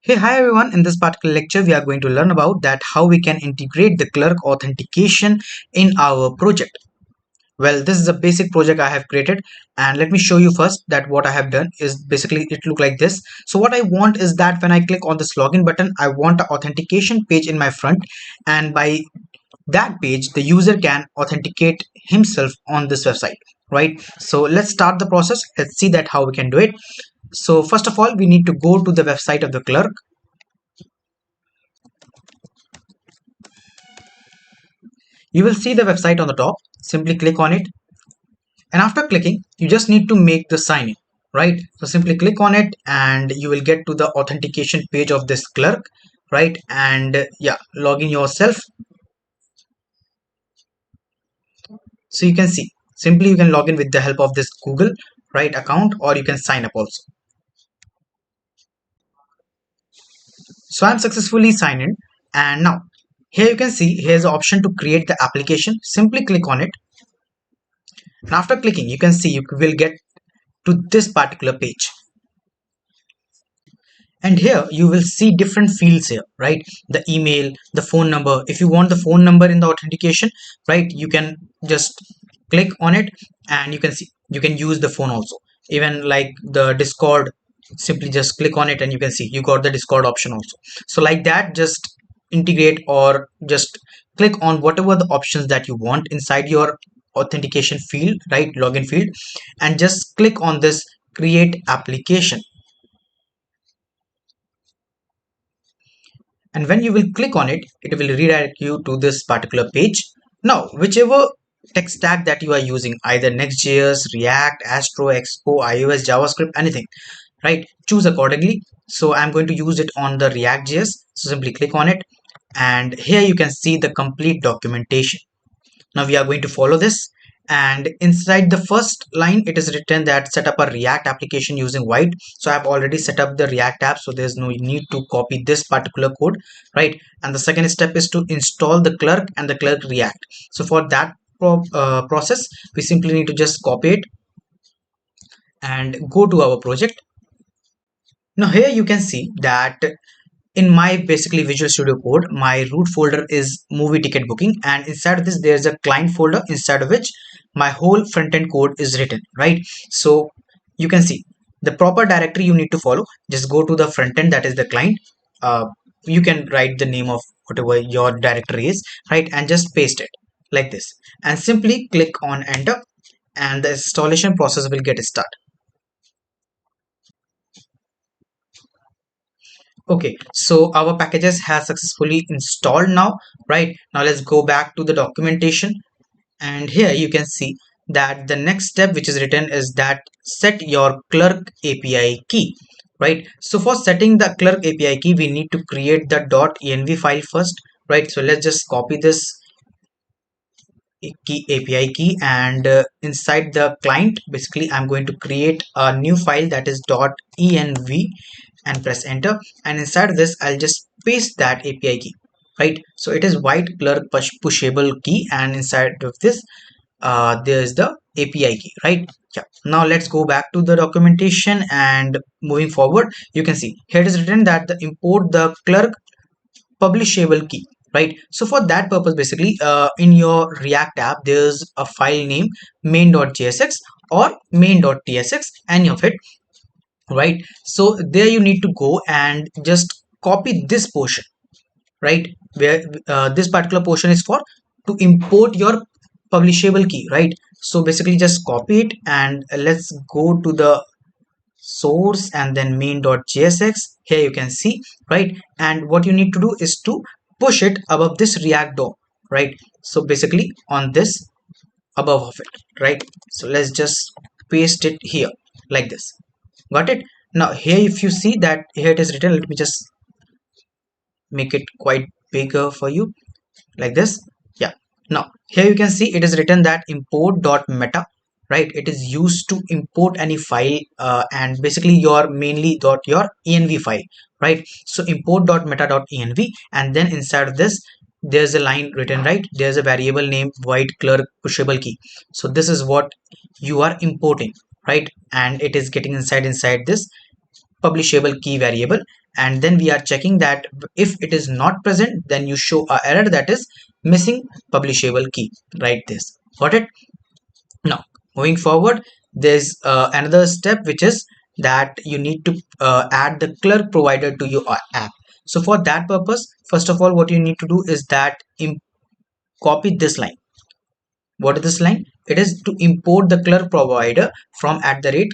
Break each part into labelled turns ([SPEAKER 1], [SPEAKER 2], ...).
[SPEAKER 1] Hey, hi everyone. In this particular lecture, we are going to learn about that how we can integrate the Clerk authentication in our project. Well, this is a basic project I have created, and let me show you first that what I have done is basically it look like this. So what I want is that when I click on this login button, I want an authentication page in my front, and by that page, the user can authenticate himself on this website, right? So let's start the process. Let's see that how we can do it. So first of all, we need to go to the website of the Clerk. You will see the website on the top. Simply click on it, and after clicking you just need to make the sign in, right? So simply click on it and you will get to the authentication page of this Clerk, right? And yeah, log in yourself. So you can see simply you can log in with the help of this Google right account, or you can sign up also. So I'm successfully signed in, and now here you can see here's the option to create the application. Simply click on it, and after clicking you can see you will get to this particular page. And here you will see different fields here, right? The email, the phone number. If you want the phone number in the authentication, right, you can just click on it, and you can see you can use the phone also. Even like the Discord, simply just click on it and you can see you got the Discord option also. So like that, just integrate or just click on whatever the options that you want inside your authentication field, right, login field, and just click on this create application. And when you will click on it, it will redirect you to this particular page. Now whichever tech stack that you are using, either Next.js, React, Astro, Expo, iOS, JavaScript, anything, right, choose accordingly. So I'm going to use it on the React.js. So simply click on it, and here you can see the complete documentation. Now we are going to follow this, and inside the first line it is written that set up a React application using White. So I've already set up the React app, so there's no need to copy this particular code, right? And the second step is to install the Clerk and the Clerk React. So for that process, we simply need to just copy it and go to our project. Now here you can see that in my basically Visual Studio Code, my root folder is movie ticket booking, and inside of this there's a client folder inside of which my whole front end code is written, right? So you can see the proper directory you need to follow. Just go to the front end, that is the client. uh, you can write the name of whatever your directory is, right, and just paste it like this, and simply click on enter, and the installation process will get started. Okay, so our packages has successfully installed now, right? Now let's go back to the documentation, and here you can see that the next step which is written is that set your Clerk API key, right? So for setting the Clerk API key, we need to create the .env file first, right? So let's just copy this key API key, and inside the client, basically I'm going to create a new file that is .env and press enter, and inside this I'll just paste that API key, right? So it is white Clerk pushable key, and inside of this there's the API key, right? Yeah, now let's go back to the documentation, and moving forward you can see here it is written that the import the Clerk publishable key, right? So for that purpose, basically in your React app there's a file name main.jsx or main.tsx, any of it, right? So there you need to go and just copy this portion, right, where this particular portion is for to import your publishable key, right? So basically just copy it, and let's go to the source and then main.jsx. Here you can see, right, and what you need to do is to push it above this React DOM, right? So basically on this above of it, right? So let's just paste it here like this. Got it? Now here if you see that here it is written, let me just make it quite bigger for you like this. Yeah, now here you can see it is written that import.meta, right? It is used to import any file, and basically your mainly your env file, right? So import.meta.env, and then inside of this there's a line written, right? There's a variable named white Clerk pushable key. So this is what you are importing, right? And it is getting inside this publishable key variable, and then we are checking that if it is not present, then you show a error that is missing publishable key. Write this. Got it? Now moving forward, there's another step, which is that you need to add the clerk provider to your app. So for that purpose, first of all, what you need to do is that copy this line. What is this line? It is to import the clerk provider from @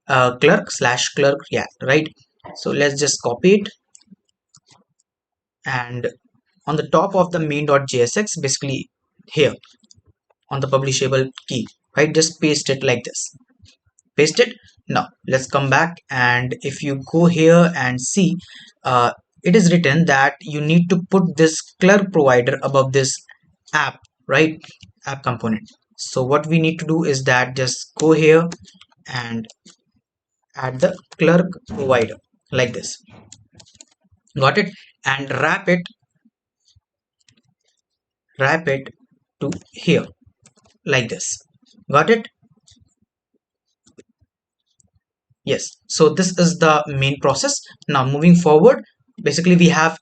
[SPEAKER 1] clerk/clerk react, right? So let's just copy it, and on the top of the main.jsx, basically here on the publishable key, right? Just paste it like this. Paste it. Now let's come back, and if you go here and see, it is written that you need to put this clerk provider above this app, right? App component. So what we need to do is that just go here and add the clerk provider like this. Got it? And wrap it to here like this. Got it? Yes. So this is the main process. Now moving forward, basically we have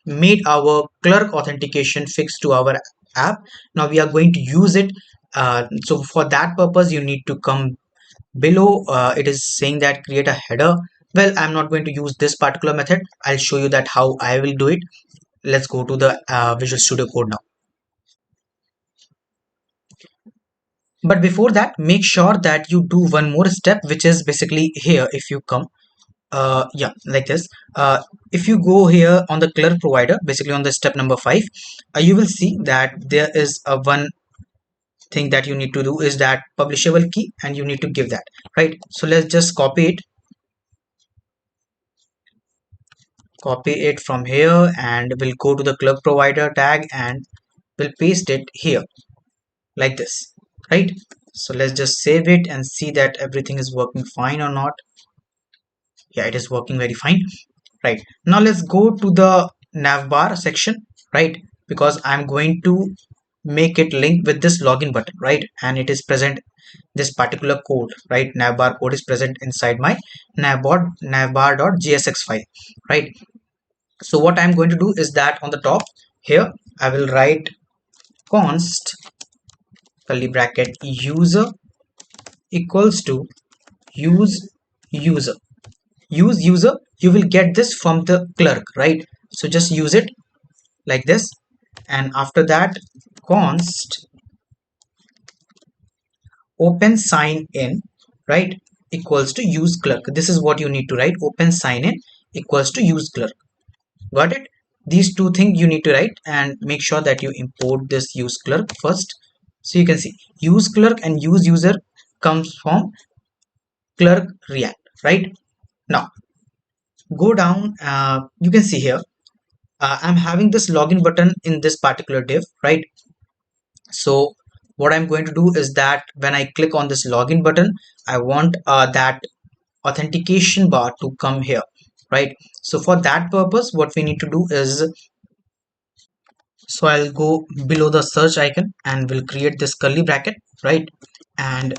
[SPEAKER 1] made our clerk authentication fix to our app. Now we are going to use it. So for that purpose, you need to come below. It is saying that create a header. Well, I'm not going to use this particular method. I'll show you that how I will do it. Let's go to the Visual Studio Code now. But before that, make sure that you do one more step, which is basically here. If you come yeah, like this, if you go here on the clerk provider, basically on the step number 5, you will see that there is a one thing that you need to do is that publishable key, and you need to give that, right? So let's just copy it from here, and we'll go to the clerk provider tag and we'll paste it here like this, right? So let's just save it and see that everything is working fine or not. Yeah, it is working very fine. Right, now let's go to the navbar section, right? Because I'm going to make it link with this login button, right? And it is present, this particular code, right? Navbar code is present inside my navbar.jsx file, right? So what I'm going to do is that on the top here, I will write const curly bracket user equals to use user. Use user, you will get this from the clerk, right? So just use it like this, and after that const open sign in, right, equals to use clerk. This is what you need to write. Open sign in equals to use clerk. Got it? These two things you need to write, and make sure that you import this use clerk first. So you can see use clerk and use user comes from clerk react, right? Now go down, you can see here, I'm having this login button in this particular div, right? So what I'm going to do is that when I click on this login button, I want that authentication bar to come here, right? So for that purpose, what we need to do is, so I'll go below the search icon and we'll create this curly bracket, right? And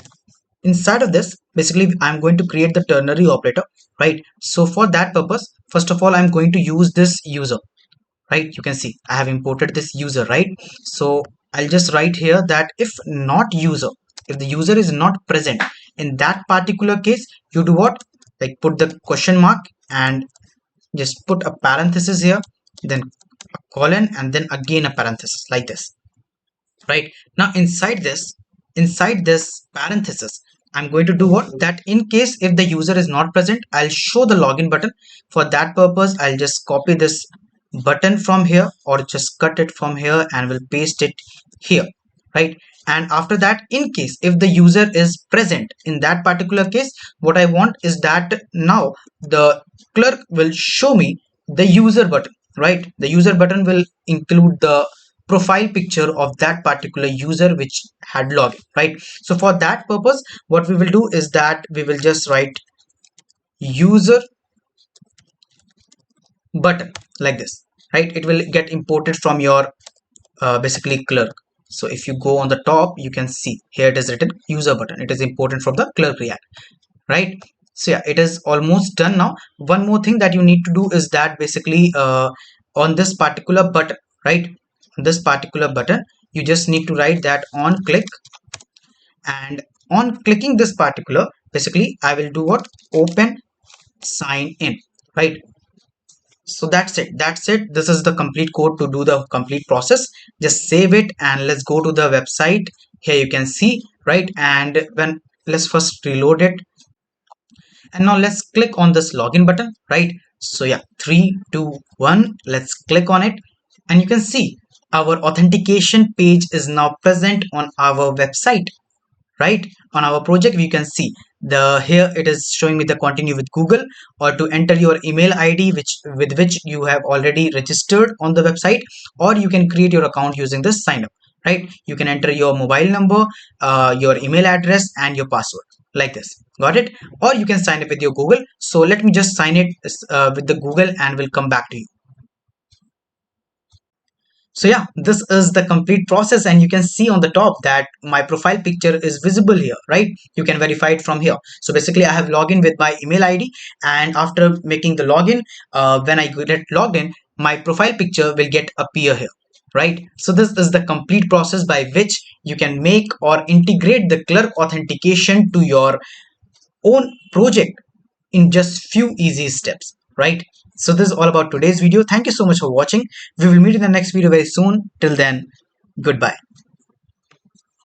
[SPEAKER 1] inside of this, basically I'm going to create the ternary operator, right? So for that purpose, first of all, I'm going to use this user, right? You can see I have imported this user, right? So I'll just write here that if not user, if the user is not present, in that particular case, you do what? Like put the question mark and just put a parenthesis here, then a colon, and then again a parenthesis like this, right? Now inside this parenthesis, I'm going to do what? That in case if the user is not present, I'll show the login button. For that purpose, I'll just copy this button from here, or just cut it from here, and we'll paste it here, right? And after that, in case if the user is present, in that particular case, what I want is that now the clerk will show me the user button, right? The user button will include the profile picture of that particular user which had login, right? So for that purpose, what we will do is that we will just write user button like this, right? It will get imported from your basically clerk. So if you go on the top, you can see here it is written user button. It is imported from the clerk react, right? So yeah, it is almost done now. One more thing that you need to do is that basically on this particular button, right? On this particular button, you just need to write that on click, and on clicking this particular, basically I will do what? Open sign in, right? So that's it. This is the complete code to do the complete process. Just save it and let's go to the website. Here you can see, right? And when, let's first reload it, and now let's click on this login button, right? So yeah, 3 2 1, let's click on it, and you can see our authentication page is now present on our website, right? On our project we can see the, here it is showing me the continue with Google, or to enter your email ID which with which you have already registered on the website, or you can create your account using this sign up, right? You can enter your mobile number, your email address and your password, like this. Got it? Or you can sign up with your Google. So let me just sign it with the Google and we'll come back to you. So yeah, this is the complete process, and you can see on the top that my profile picture is visible here, right? You can verify it from here. So basically I have logged in with my email ID, and after making the login, when I get logged in, my profile picture will get appear here, right? So this is the complete process by which you can make or integrate the Clerk authentication to your own project in just few easy steps, right? So this is all about today's video. Thank you so much for watching. We will meet in the next video very soon. Till then, goodbye.